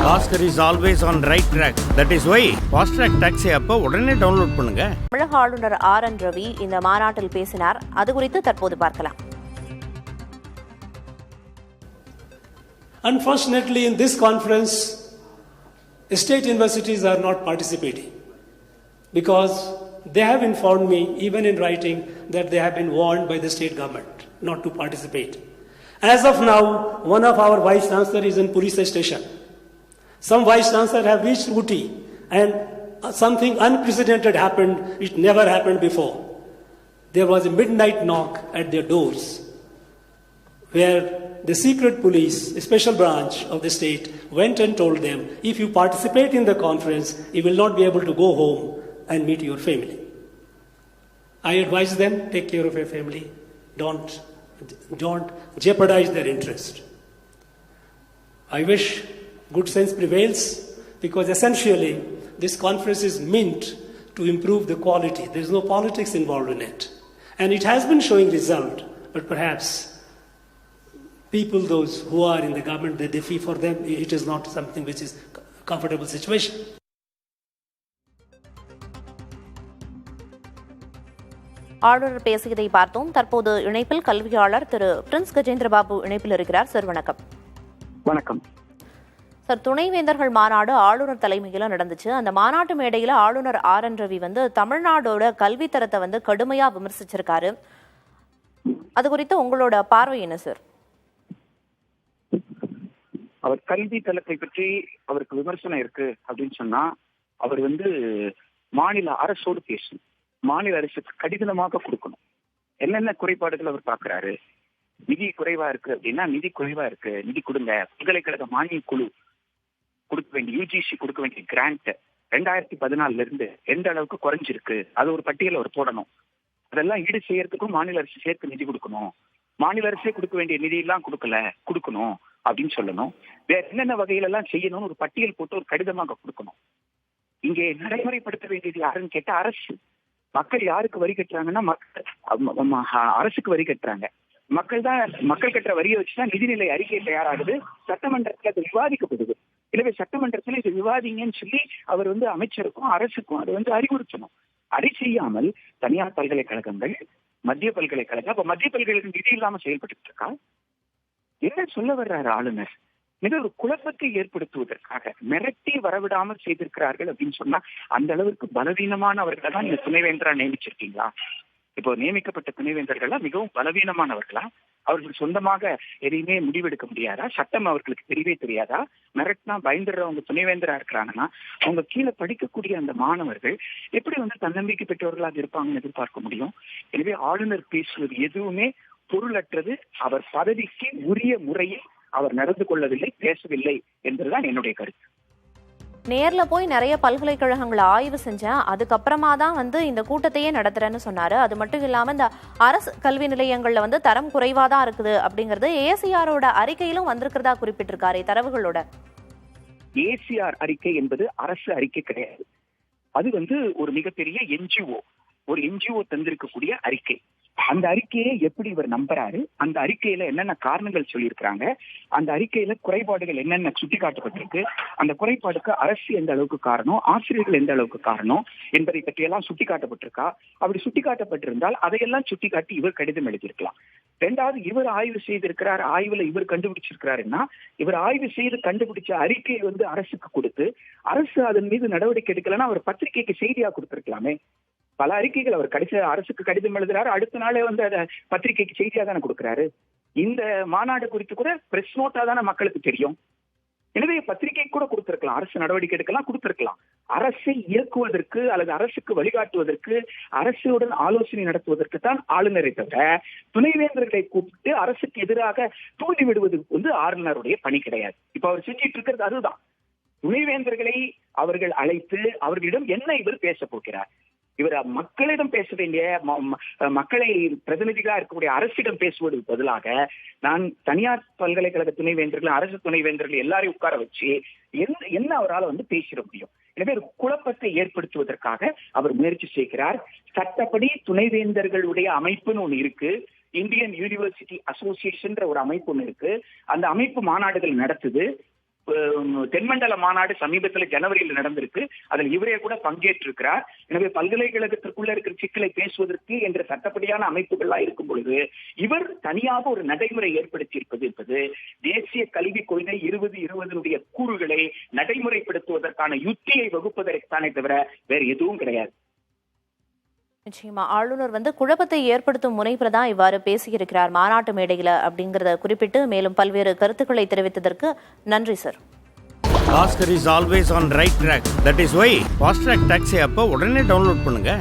Bhaskar is always on right track. That is why Fast Track Taxi app உடனே download பண்ணுங்க. தமிழக ஆளுநர் R. N.. Ravi இந்த மாநாட்டில் பேசினார். அது குறித்து தற்போது பார்க்கலாம். Unfortunately, in this conference, state universities are not participating because they have informed me, even in writing, that they have been warned by the state government not to participate. As of now, one of our vice chancellor is in police station. Some vice chancellor have reached Uti, and something unprecedented happened. It never happened before. There was a midnight knock at their doors, where the secret police, a special branch of the state, went and told them, if you participate in the conference, you will not be able to go home and meet your family. I advise them, take care of your family. Don't jeopardize their interest. I wish good sense prevails, because essentially this conference is meant to improve the quality. There is no politics involved in it. And it has been showing result, but perhaps people, those who are in the government, they defy for them, it is not something which is a comfortable situation. ஆளுநர் பேசியதை பார்த்தோம். தற்போது இணைப்பில் கல்வியாளர் திரு Prince Gajendrababu இணைப்பில் இருக்கிறார். Sir வணக்கம். வணக்கம் சார், துணைவேந்தர்கள் மாநாடு ஆளுநர் தலைமையில நடந்துச்சு. அந்த மாநாட்டு மேடையில ஆளுநர் ஆர்.என். ரவி தமிழ்நாடோட கல்வித்தரத்தை கடுமையா விமர்சிச்சிருக்காரு. அது குறித்து உங்களோட பார்வை என்ன சார்? அவர் கல்வி தளத்தை பற்றி அவருக்கு விமர்சனம் இருக்கு அப்படின்னு சொன்னா, அவர் மாநில அரசோடு பேசணும். மாநில அரசுக்கு கடிதமாக கொடுக்கணும். என்னென்ன குறைபாடுகள் அவர் பாக்குறாரு. நிதி குறைவா இருக்கு அப்படின்னா, நிதி குறைவா இருக்கு, நிதி கொடுங்க. பல்கலைக்கழக மானிய குழு கொடுக்க வேண்டிய யூஜிசி கொடுக்க வேண்டிய கிராண்ட் 2014 இருந்து எந்த அளவுக்கு குறைஞ்சிருக்கு, அது ஒரு பட்டியல் அவர் போடணும். அதெல்லாம் ஈடு செய்யறதுக்கும் மாநில அரசு சேர்த்து நிதி கொடுக்கணும். மாநில அரசே கொடுக்க வேண்டிய நிதி எல்லாம் கொடுக்கணும் அப்படின்னு சொல்லணும். வேற என்னென்ன வகையில எல்லாம் செய்யணும்னு ஒரு பட்டியல் போட்டு ஒரு கடிதமாக கொடுக்கணும். இங்கே நடைமுறைப்படுத்த வேண்டியது யாருன்னு கேட்டா அரசு. மக்கள் யாருக்கு வரி கட்டுறாங்கன்னா, அரசுக்கு வரி கட்டுறாங்க. மக்கள் கட்டுற வரியை வச்சுதான் நிதிநிலை அறிக்கை தயாராகுது, சட்டமன்றத்தில் அது விவாதிக்கப்படுது. எனவே சட்டமன்றத்தில் இது விவாதிங்கன்னு சொல்லி அவர் அமைச்சருக்கும் அரசுக்கும் அது அறிவுறுத்தணும். அதை செய்யாமல் தனியார் பல்கலைக்கழகங்கள், மத்திய பல்கலைக்கழகம், அப்ப மத்திய பல்கலைக்கழகம் நிதி இல்லாம செயல்பட்டு இருக்கா? என்ன சொல்ல வர்றாரு ஆளுநர்? மிக ஒரு குழப்பத்தை ஏற்படுத்துவதற்காக மிரட்டி வரவிடாமல் செய்திருக்கிறார்கள் அப்படின்னு சொன்னா, அந்த அளவுக்கு பலவீனமானவர்களை தான் இந்த துணைவேந்தரா நியமிச்சிருக்கீங்களா? இப்போ நியமிக்கப்பட்ட துணைவேந்தர்கள்லாம் மிகவும் பலவீனமானவர்களா? அவர்கள் சொந்தமாக எதையுமே முடிவெடுக்க முடியாதா? சட்டம் அவர்களுக்கு தெரியவே தெரியாதா? மிரட்டினா பயந்துடுறவங்க துணைவேந்தரா இருக்கிறாங்கன்னா, அவங்க கீழே படிக்கக்கூடிய அந்த மாணவர்கள் எப்படி தன்னம்பிக்கை பெற்றவர்களாக இருப்பாங்கன்னு எதிர்பார்க்க முடியும்? எனவே ஆளுநர் பேசுவது எதுவுமே பொருளற்றது. அவர் பதவிக்கு உரிய முறையில் அவர் நடந்து கொள்ளவில்லை, பேசவில்லை என்பதுதான் என்னுடைய கருத்து. நேர்ல போய் நிறைய பல்கலைக்கழகங்களை ஆய்வு செஞ்சேன், அதுக்கப்புறமா தான் இந்த கூட்டத்தையே நடத்துறேன்னு சொன்னாரு. அது மட்டும் இல்லாம இந்த அரசு கல்வி நிலையங்கள்ல தரம் குறைவாதான் இருக்குது அப்படிங்கறது ஏசிஆரோட அறிக்கையிலும் வந்திருக்கிறதா குறிப்பிட்டிருக்காரு. தரவுகளோட ஏசிஆர் அறிக்கை என்பது அரசு அறிக்கை கிடையாது. அது ஒரு மிகப்பெரிய என்ஜிஓ தந்திருக்கக்கூடிய அறிக்கை. அந்த அறிக்கையை எப்படி இவர் நம்புறாரு? அந்த அறிக்கையில என்னென்ன காரணங்கள் சொல்லியிருக்கிறாங்க, அந்த அறிக்கையில குறைபாடுகள் என்னென்ன சுட்டி காட்டப்பட்டிருக்கு, அந்த குறைபாடுக்கு அரசு எந்த அளவுக்கு காரணம், ஆசிரியர்கள் எந்த அளவுக்கு காரணம் என்பதை பற்றியெல்லாம் சுட்டி காட்டப்பட்டிருக்கா? அப்படி சுட்டி காட்டப்பட்டிருந்தால் அதையெல்லாம் சுட்டி காட்டி இவர் கடிதம் எழுதியிருக்கலாம். ரெண்டாவது, இவர் ஆய்வு செய்திருக்கிறார், ஆய்வுல இவர் கண்டுபிடிச்சிருக்கிறாருன்னா, இவர் ஆய்வு செய்து கண்டுபிடிச்ச அறிக்கையை அரசுக்கு கொடுத்து அரசு அதன் மீது நடவடிக்கை எடுக்கலன்னா அவர் பத்திரிகைக்கு செய்தியா கொடுத்திருக்கலாமே. பல அறிக்கைகள் அவர் அரசுக்கு கடிதம் எழுதுறாரு, அடுத்த நாளே அதை பத்திரிகைக்கு செய்தியா தானே கொடுக்கிறாரு. இந்த மாநாடு குறித்து கூட பிரஸ் நோட்டா தானே மக்களுக்கு தெரியும். எனவே பத்திரிகை கூட கொடுத்திருக்கலாம், அரசு நடவடிக்கை எடுக்கலாம், கொடுத்திருக்கலாம். அரசை இயக்குவதற்கு அல்லது அரசுக்கு வழிகாட்டுவதற்கு, அரசுடன் ஆலோசனை நடத்துவதற்கு தான் ஆளுநரை தவிர துணைவேந்தர்களை கூப்பிட்டு அரசுக்கு எதிராக தூண்டி விடுவது ஆளுநருடைய பணி கிடையாது. இப்ப அவர் செஞ்சிட்டு இருக்கிறது அதுதான். துணைவேந்தர்களை அவர்கள் அழைத்து அவர்களிடம் என்ன இவர் பேச போகிறார்? இவர் மக்களிடம் பேச வேண்டிய, மக்களை பிரதிநிதிகளா இருக்கக்கூடிய அரசிடம் பேசுவது பதிலாக நான் தனியார் பல்கலைக்கழக துணைவேந்தர்கள், அரசு துணைவேந்தர்கள் எல்லாரையும் உட்கார வச்சு என்ன அவரால் பேசிட முடியும்? எனவே ஒரு குழப்பத்தை ஏற்படுத்துவதற்காக அவர் முயற்சி செய்கிறார். சட்டப்படி துணைவேந்தர்களுடைய அமைப்புன்னு ஒண்ணு இருக்கு. இந்தியன் யூனிவர்சிட்டி அசோசியேஷன் ஒரு அமைப்பு ஒண்ணு இருக்கு. அந்த அமைப்பு மாநாடுகள் நடத்துது. தென்மண்டல மாநாடு சமீபத்தில் ஜனவரியில் நடந்திருக்கு. அதில் இவரே கூட பங்கேற்றிருக்கிறார். எனவே பல்கலைக்கழகத்திற்குள்ள இருக்கிற சிக்கலை பேசுவதற்கு என்ற சட்டப்படியான அமைப்புகள்லாம் இருக்கும் பொழுது இவர் தனியாக ஒரு நடைமுறை ஏற்படுத்தி இருப்பது என்பது தேசிய கல்விக் கொள்கை 2020 கூறுகளை நடைமுறைப்படுத்துவதற்கான யுத்தியை வகுப்பதற்கானே தவிர வேறு எதுவும் கிடையாது. நிச்சயமா ஆளுநர் வந்து குழப்பத்தை ஏற்படுத்தும் முனைப்புல தான் இவ்வாறு பேசியிருக்கிறார் மாநாட்டு மேடையில அப்படிங்கறத குறிப்பிட்டு மேலும் பல்வேறு கருத்துக்களை தெரிவித்ததற்கு நன்றி sir. Oscar is always on right track. That is why Fast Track Taxi அப்போ உடனே டவுன்லோட் பண்ணுங்க.